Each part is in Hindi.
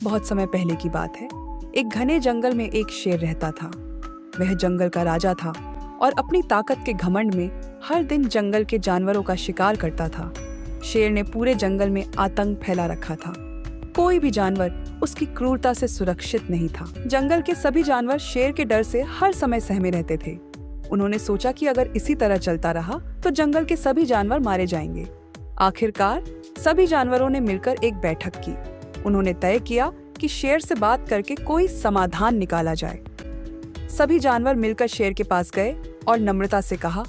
बहुत समय पहले की बात है। एक घने जंगल में एक शेर रहता था। वह जंगल का राजा था और अपनी ताकत के घमंड में हर दिन जंगल के जानवरों का शिकार करता था। शेर ने पूरे जंगल में आतंक फैला रखा था। कोई भी जानवर उसकी क्रूरता से सुरक्षित नहीं था। जंगल के सभी जानवर शेर के डर से हर समय सहमे रहते थे। उन्होंने सोचा कि अगर इसी तरह चलता रहा तो जंगल के सभी जानवर मारे जाएंगे। आखिरकार सभी जानवरों ने मिलकर एक बैठक की। उन्होंने तय किया कि शेर से बात करके कोई समाधान निकाला जाए। सभी जानवर मिलकर शेर के पास गए और नम्रता से कहा,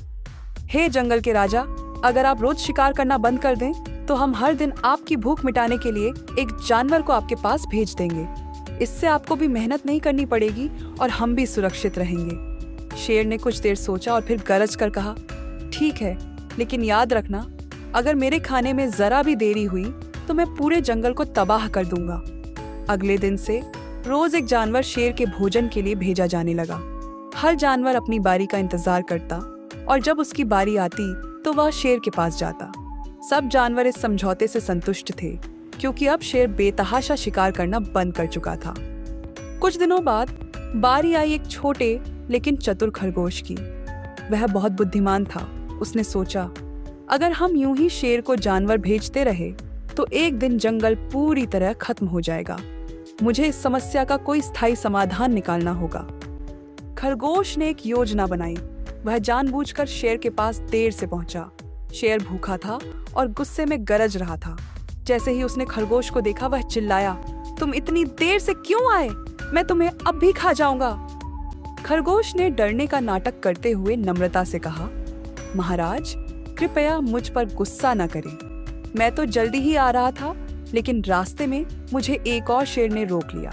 हे जंगल के राजा, अगर आप रोज शिकार करना बंद कर दें तो हम हर दिन आपकी भूख मिटाने के लिए एक जानवर को आपके पास भेज देंगे। इससे आपको भी मेहनत नहीं करनी पड़ेगी और हम भी सुरक्षित रहेंगे। शेर ने कुछ देर सोचा और फिर गरज कर कहा, ठीक है, लेकिन याद रखना, अगर मेरे खाने में जरा भी देरी हुई तो मैं पूरे जंगल को तबाह कर दूंगा। अगले दिन से रोज एक जानवर शेर के भोजन के लिए भेजा जाने लगा। हर जानवर अपनी बारी का इंतजार करता और जब उसकी बारी आती तो वह शेर के पास जाता। सब जानवर इस समझौते से संतुष्ट थे क्योंकि अब शेर बेतहाशा शिकार करना बंद कर चुका था। कुछ दिनों बाद बारी आई एक छोटे लेकिन चतुर खरगोश की। वह बहुत बुद्धिमान था। उसने सोचा, अगर हम यूं ही शेर को जानवर भेजते रहे तो एक दिन जंगल पूरी तरह खत्म हो जाएगा। मुझे इस समस्या का कोई स्थायी समाधान निकालना होगा। खरगोश ने एक योजना बनाई। वह जानबूझकर शेर के पास देर से पहुंचा। शेर भूखा था और गुस्से में गरज रहा था। जैसे ही उसने खरगोश को देखा वह चिल्लाया, तुम इतनी देर से क्यों आए? मैं तुम्हें अब भी खा जाऊंगा। खरगोश ने डरने का नाटक करते हुए नम्रता से कहा, महाराज, कृपया मुझ पर गुस्सा न करें। मैं तो जल्दी ही आ रहा था, लेकिन रास्ते में मुझे एक और शेर ने रोक लिया।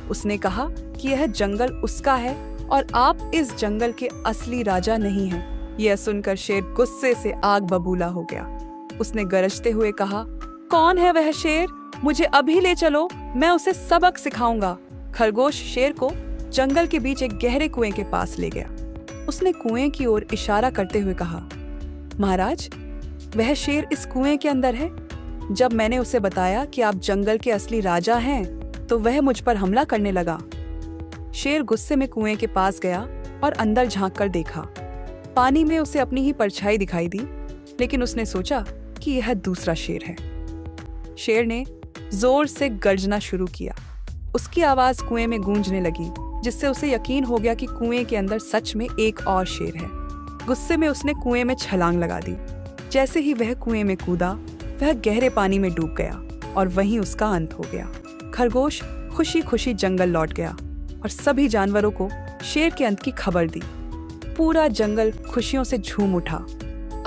उसने कहा कि यह जंगल उसका है और आप इस जंगल के असली राजा नहीं हैं। यह सुनकर शेर गुस्से से आग बबूला हो गया। उसने गरजते हुए कहा, कौन है वह शेर? मुझे अभी ले चलो, मैं उसे सबक सिखाऊंगा। खरगोश शेर को जंगल के बीच एक गहरे कुएं के पास ले गया। उसने कुएं की ओर इशारा करते हुए कहा, महाराज, वह शेर इस कुएं के अंदर है। जब मैंने उसे बताया कि आप जंगल के असली राजा हैं, तो वह मुझ पर हमला करने लगा। शेर गुस्से में कुएं के पास गया और अंदर झांक कर देखा। पानी में उसे अपनी ही परछाई दिखाई दी, लेकिन उसने सोचा कि यह दूसरा शेर है। शेर ने जोर से गर्जना शुरू किया। उसकी आवाज कुएं में गूंजने लगी, जिससे उसे यकीन हो गया कि कुएं के अंदर सच में एक और शेर है। गुस्से में उसने कुएं में छलांग लगा दी। जैसे ही वह कुएं में कूदा, वह गहरे पानी में डूब गया और वहीं उसका अंत हो गया। खरगोश खुशी खुशी जंगल लौट गया और सभी जानवरों को शेर के अंत की खबर दी। पूरा जंगल खुशियों से झूम उठा।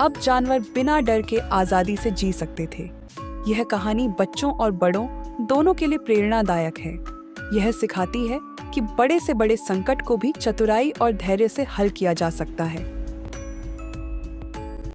अब जानवर बिना डर के आजादी से जी सकते थे। यह कहानी बच्चों और बड़ों दोनों के लिए प्रेरणादायक है। यह सिखाती है कि बड़े से बड़े संकट को भी चतुराई और धैर्य से हल किया जा सकता है।